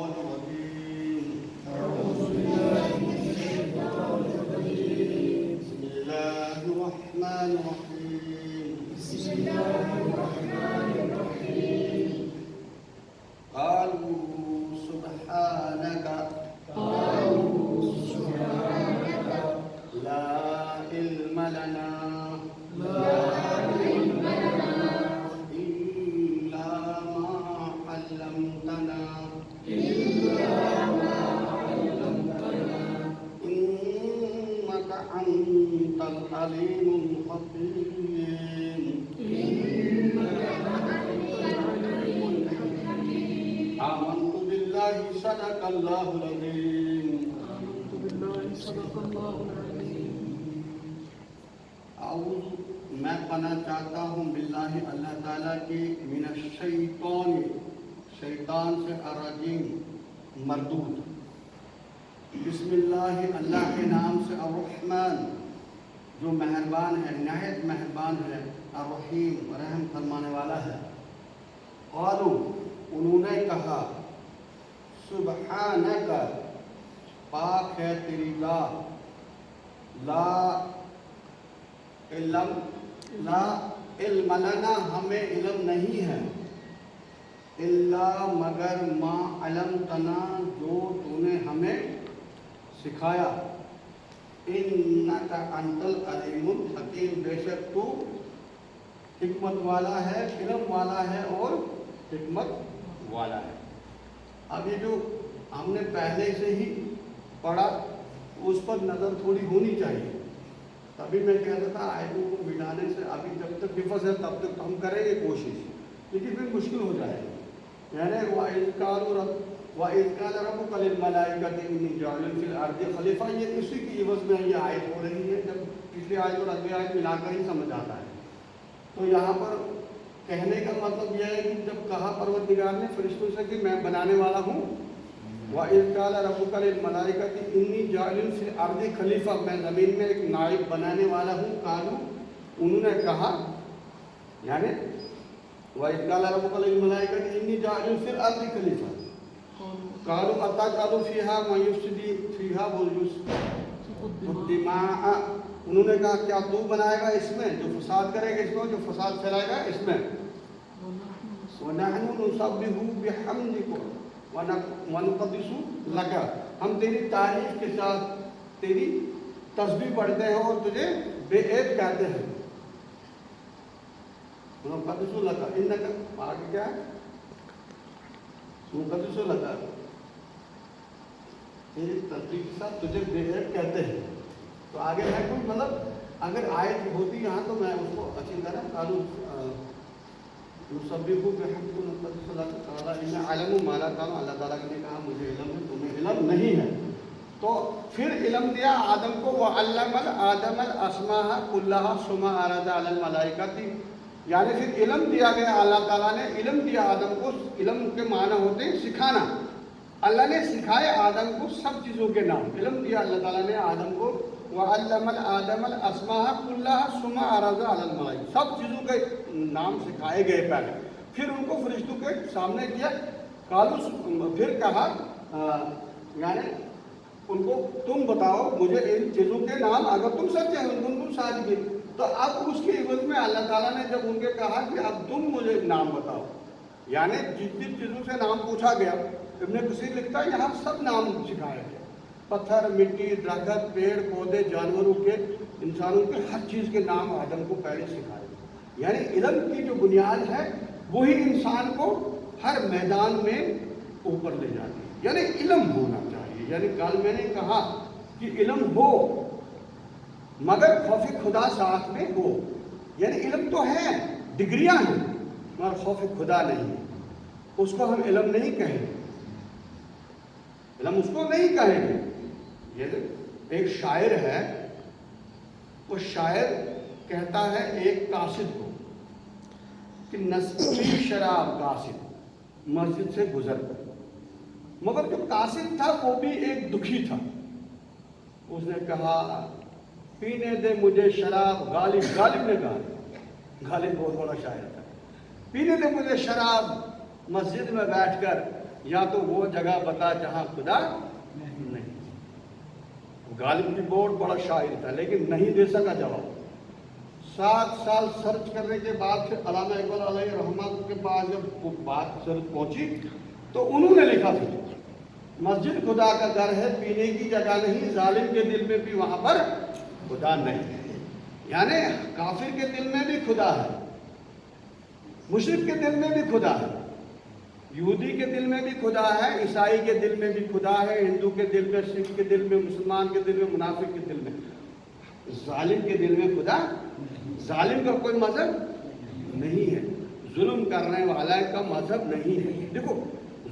الشيطان الرجيم. بسم الله الرحمن الرحيم. قالوا سبحانك لا علم لنا إلا ما علمتنا إنك أنت العليم الحكيم. آمنت بالله صدق الله العظيم. میں پناہ چاہتا ہوں باللہ اللہ تعالیٰ کی من الشیطان شیطان سے الرجیم مردود. بسم اللہ اللہ کے نام سے الرحمن جو مہربان ہے نہایت مہربان ہے الرحیم رحم فرمانے والا ہے. قالوا انہوں نے کہا سبحانک پاک ہے تیری ذات لا علم لنا ہمیں علم نہیں ہے الا مگر ما علمتنا جو تو نے ہمیں سکھایا انک انت العلیم الحکیم بے شک تو حکمت والا ہے علم والا ہے اور حکمت والا ہے. اب یہ جو ہم نے پہلے سے ہی پڑھا اس پر نظر تھوڑی ہونی چاہیے. تبھی میں کہتا تھا آیتوں کو مٹانے سے ابھی جب تک حفظ ہے تب تک ہم کریں گے کوشش لیکن پھر مشکل ہو جائے گا. یعنی وَإِذْ قَالَ رَبُّكَ لِلْمَلَائِكَةِ إِنِّي جَاعِلٌ فِي الْأَرْضِ خَلِيفَةً یہ اسی کی عوض میں یہ آیت ہو رہی ہے. جب پچھلی آیت اور اگلی آیت ملا کر ہی سمجھ آتا ہے. تو یہاں پر کہنے کا مطلب یہ ہے کہ جب کہا پروردگار نے فرشتوں سے کہ میں بنانے والا ہوں وَإِذْ قَالَ رَبُّكَ لِلْمَلَائِكَةِ إِنِّي جَاعِلٌ فِي الْأَرْضِ خَلِيفَةً میں زمین میں ایک نائب بنانے والا ہوں. قالوا انہوں نے کہا یعنی وَإِذْ قَالَ رَبُّكَ لِلْمَلَائِكَةِ إِنِّي جَاعِلٌ فِي الْأَرْضِ خَلِيفَةً قالوا أَتَجْعَلُ فِيهَا مَن يُفْسِدُ فِيهَا وَيُسْفِكُ الدِّمَاءَ انہوں نے کہا کیا تو بنائے گا اس میں جو فساد کرے گا اس میں جو فساد پھیلائے گا اس میں وَنَحْنُ نُسَبِّحُ بِحَمْدِكَ وَنُقَدِّسُ لَكَ ہم تیری تعریف کے ساتھ تیری تسبیح پڑھتے ہیں اور تجھے بے عیب کہتے ہیں. وَنُقَدِّسُ لَكَ إِنَّكَ آگے کیا ہے وَنُقَدِّسُ لَكَ تیری تسبیح کے ساتھ تجھے بے عیب کہتے ہیں. تو آگے ہے کوئی مطلب اگر آیت ہوتی یہاں تو میں اس کو اچھی طرح قالوا نسبحُ بحمدہ ونقدس لک قال ان علم ما لا تعلمون اللہ تعالیٰ نے کہا مجھے علم ہے تمہیں علم نہیں ہے. تو پھر علم دیا آدم کو وعلم آدم الاسماء كلها ثم عرض على الملائکۃ یعنی پھر علم دیا گیا اللہ تعالیٰ نے علم دیا آدم کو. علم کے معنی ہوتے ہیں سکھانا. اللہ نے سکھائے آدم کو سب چیزوں کے نام. علم دیا اللہ تعالیٰ نے آدم کو وَعَلَّمَ آدَمَ الْأَسْمَاءَ كُلَّهَا ثُمَّ عَرَضَ عَلَى الْمَلَائِكَةِ سب چیزوں کے نام سکھائے گئے پہلے پھر ان کو فرشتوں کے سامنے کیا. قالوا پھر کہا یعنی ان کو تم بتاؤ مجھے ان چیزوں کے نام اگر تم سچے ہیں تم صادقین. تو اب اس کے عوض میں اللہ تعالیٰ نے جب ان کے کہا کہ اب تم مجھے نام بتاؤ یعنی جن جن چیزوں سے نام پوچھا گیا ابن کثیر لکھتا ہے یہاں سب نام سکھائے گئے. پتھر مٹی درخت پیڑ پودے جانوروں کے انسانوں کے ہر چیز کے نام آدم کو پہلے سکھائے. یعنی علم کی جو بنیاد ہے وہی انسان کو ہر میدان میں اوپر لے جاتی ہے. یعنی علم ہونا چاہیے. یعنی کل میں نے کہا کہ علم ہو مگر خوف خدا ساتھ میں ہو. یعنی علم تو ہے ڈگریاں ہیں مگر خوف خدا نہیں ہے. اس کو ہم علم نہیں کہیں گے. علم اس کو نہیں کہیں گے. یہ ایک شاعر ہے وہ شاعر کہتا ہے ایک قاصد کو کہ نسبی شراب قاصد مسجد سے گزر کر مگر جو قاصد تھا وہ بھی ایک دکھی تھا. اس نے کہا پینے دے مجھے شراب غالب نے کہا غالب بہت بڑا شاعر تھا پینے دے مجھے شراب مسجد میں بیٹھ کر یا تو وہ جگہ بتا جہاں خدا نہیں. غالب کی بہت بڑا شاعر تھا لیکن نہیں دے سکا جواب. 7 سال سرچ کرنے کے بعد پھر علامہ اقبال علیہ رحمت کے پاس جب وہ بات سرچ پہنچی تو انہوں نے لکھا تھا مسجد خدا کا گھر ہے پینے کی جگہ نہیں, ظالم کے دل میں بھی وہاں پر خدا نہیں ہے. یعنی کافر کے دل میں بھی خدا ہے, مشرک کے دل میں بھی خدا ہے, یہودی کے دل میں بھی خدا ہے, عیسائی کے دل میں بھی خدا ہے, ہندو کے دل میں, سکھ کے دل میں, مسلمان کے دل میں, منافق کے دل میں. ظالم کے دل میں خدا, ظالم کا کوئی مذہب نہیں ہے, ظلم کرنے والا کا مذہب نہیں ہے. دیکھو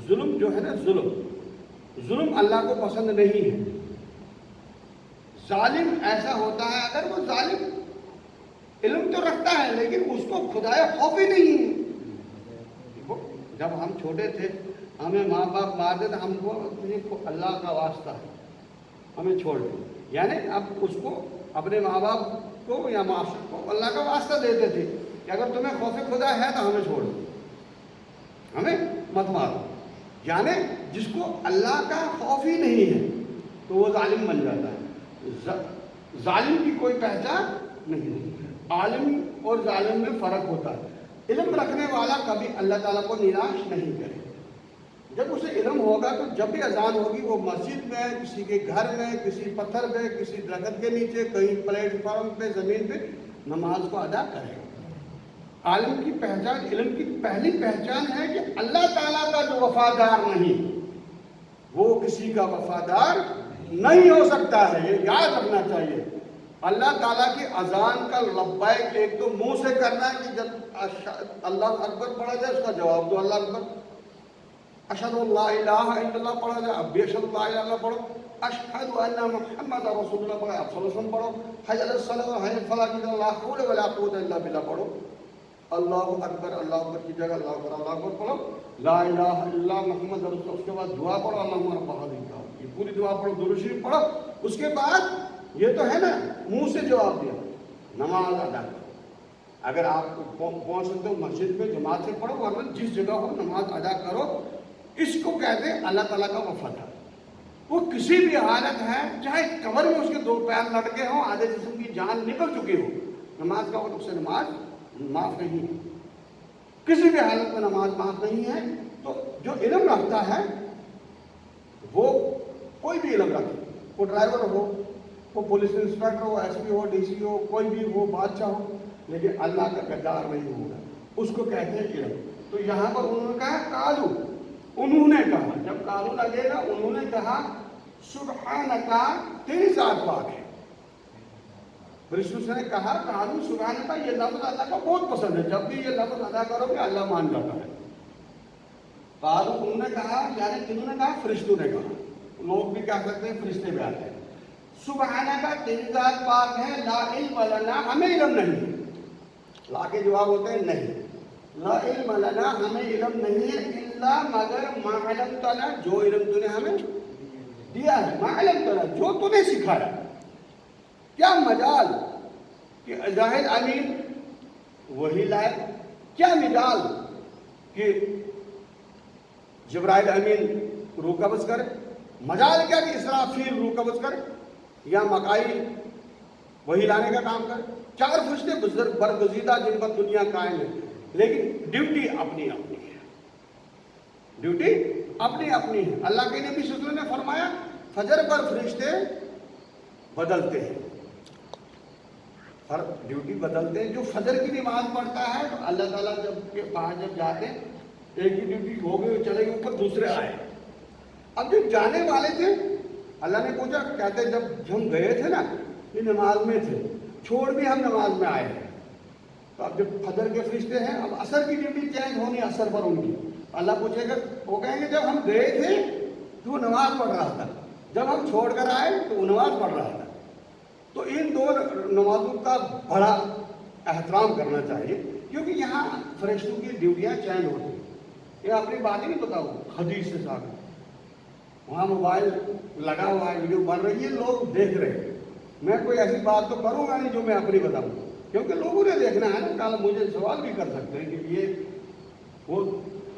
ظلم جو ہے نا, ظلم اللہ کو پسند نہیں ہے. ظالم ایسا ہوتا ہے اگر وہ ظالم علم تو رکھتا ہے لیکن اس کو خدائے خوف ہی نہیں ہے. جب ہم چھوٹے تھے ہمیں ماں باپ مارتے تھے, ہم کو اللہ کا واسطہ ہے ہمیں چھوڑ دیں, یعنی اب اس کو اپنے ماں باپ کو یا معاشرے کو اللہ کا واسطہ دیتے تھے کہ اگر تمہیں خوف خدا ہے تو ہمیں چھوڑ دو, ہمیں مت مارو. یعنی جس کو اللہ کا خوف ہی نہیں ہے تو وہ ظالم بن جاتا ہے. ظالم کی کوئی پہچان نہیں ہے. عالم اور ظالم میں فرق ہوتا ہے. علم رکھنے والا کبھی اللہ تعالیٰ کو نراش نہیں کرے. جب اسے علم ہوگا تو جب بھی اذان ہوگی وہ مسجد میں, کسی کے گھر میں, کسی پتھر پہ, کسی درخت کے نیچے, کہیں پلیٹ فارم پہ, زمین پہ نماز کو ادا کرے. عالم کی پہچان, علم کی پہلی پہچان ہے کہ اللہ تعالیٰ کا جو وفادار نہیں وہ کسی کا وفادار نہیں ہو سکتا ہے. یہ یاد رکھنا چاہیے. اللہ تعالیٰ کی اذان کا لبیک ایک تو منہ سے کرنا ہے کہ جب اللہ اکبر پڑھا جائے اس کا جواب دو اللہ اکبر, اشہد اللہ الہ الا اللہ پڑھا جائے اب بھی اشہد اللہ الہ الا اللہ پڑھو, اشہد ان محمد رسول اللہ پڑھا اب صلی اللہ علیہ وسلم پڑھو, حی علی الصلاۃ حی علی الفلاح کی لا حول ولا قوت الا باللہ پڑھو, اللہ اکبر کی جگہ اللہ اکبر پڑھو, لا الہ الا اللہ محمد رسول اللہ, اس کے بعد دعا پڑھو اللہم رب هذه الدعوة, یہ پوری دعا پڑھو, درود شریف پڑھو. اس کے بعد یہ تو ہے نا منہ سے جواب دیا, نماز ادا کرو. اگر آپ پہنچ سکتے ہو مسجد میں جماعت سے پڑھو, ورنہ جس جگہ ہو نماز ادا کرو. اس کو کہتے ہیں اللہ تعالیٰ کا وفادار. وہ کسی بھی حالت ہے, چاہے قبر میں اس کے 2 پیر لٹکے ہوں, آدھے جسم کی جان نکل چکی ہو, نماز کا وقت اسے نماز معاف نہیں ہے. کسی بھی حالت میں نماز معاف نہیں ہے. تو جو علم رکھتا ہے وہ کوئی بھی علم رکھے, وہ ڈرائیور ہو, وہ پولیس انسپیکٹر ہو, ایس پی ہو, ڈی سی ہو, کوئی بھی ہو, بادشاہ ہو, لیکن اللہ کا غدار نہیں ہوگا, اس کو کہتے ہیں علم. تو یہاں پر انہوں نے کہا قالو, انہوں نے کہا, جب قالو لگے گا انہوں نے کہا سبحانکا, تیری ذات پاک ہے. رسول نے کہا قالو سبحانکا, یہ لفظ اللہ کو بہت پسند ہے, جب بھی یہ لفظ ادا کرو گے اللہ مان جاتا ہے. قالو انہوں نے کہا, یعنی کنہوں نے کہا, فرشتوں نے کہا. لوگ بھی کہہ سکتے ہیں, فرشتے بھی آتے ہیں. سبحانکا, تیری ذات پاک ہے, لا علم لنا, ہمیں علم نہیں. لا کے جواب ہوتے ہیں نہیں, لا علم لنا, ہمیں علم نہیں ہے, الا مگر ما علمتنا, جو علم تو نے ہمیں دیا ہے, ما علمتنا, جو تو نے سکھایا. کیا مجال کہ ظاہر امین وہی لائے, کیا مجال کہ جبرائیل امین روح قبض کرے, مجال کیا کہ اسرافیل روح قبض کرے, یا مکائی وہی لانے کا کام کرے. 4 فرشتے بزرگ برگزیدہ جن پر دنیا قائم ہے, لیکن ڈیوٹی اپنی اپنی ہے, ڈیوٹی اپنی اپنی ہے. اللہ کے نبی صلی اللہ علیہ وسلم نے فرمایا فجر پر فرشتے بدلتے ہیں, ہر ڈیوٹی بدلتے ہیں. جو فجر کی نماز پڑھتا ہے تو اللہ تعالیٰ جب جاتے ہیں, ایک کی ڈیوٹی ہو گئی چلے گئے, اوپر دوسرے آئے. اب جو جانے والے تھے اللہ نے پوچھا, کہتے جب ہم گئے تھے نا یہ نماز میں تھے, چھوڑ بھی ہم نماز میں آئے ہیں. تو اب جب فجر کے فرشتے ہیں, اب عصر کی ڈیوٹی چینج ہونی, عصر پر ان کی. اللہ پوچھے گا, وہ کہیں گے جب ہم گئے تھے تو وہ نماز پڑھ رہا تھا, جب ہم چھوڑ کر آئے تو وہ نماز پڑھ رہا تھا. تو ان 2 نمازوں کا بڑا احترام کرنا چاہیے, کیونکہ یہاں فرشتوں کی ڈیوٹیاں چینج ہوتی ہیں. یہ اپنی بات ہی نہیں بتاؤ, حدیث سے ثابت. وہاں موبائل لگا ہوا ہے, ویڈیو بن رہی ہے, لوگ دیکھ رہے ہیں. میں کوئی ایسی بات تو کروں گا نہیں جو میں اپنی بتاؤں, کیونکہ لوگوں نے دیکھنا ہے نا. کل مجھے سوال بھی کر سکتے ہیں کہ یہ وہ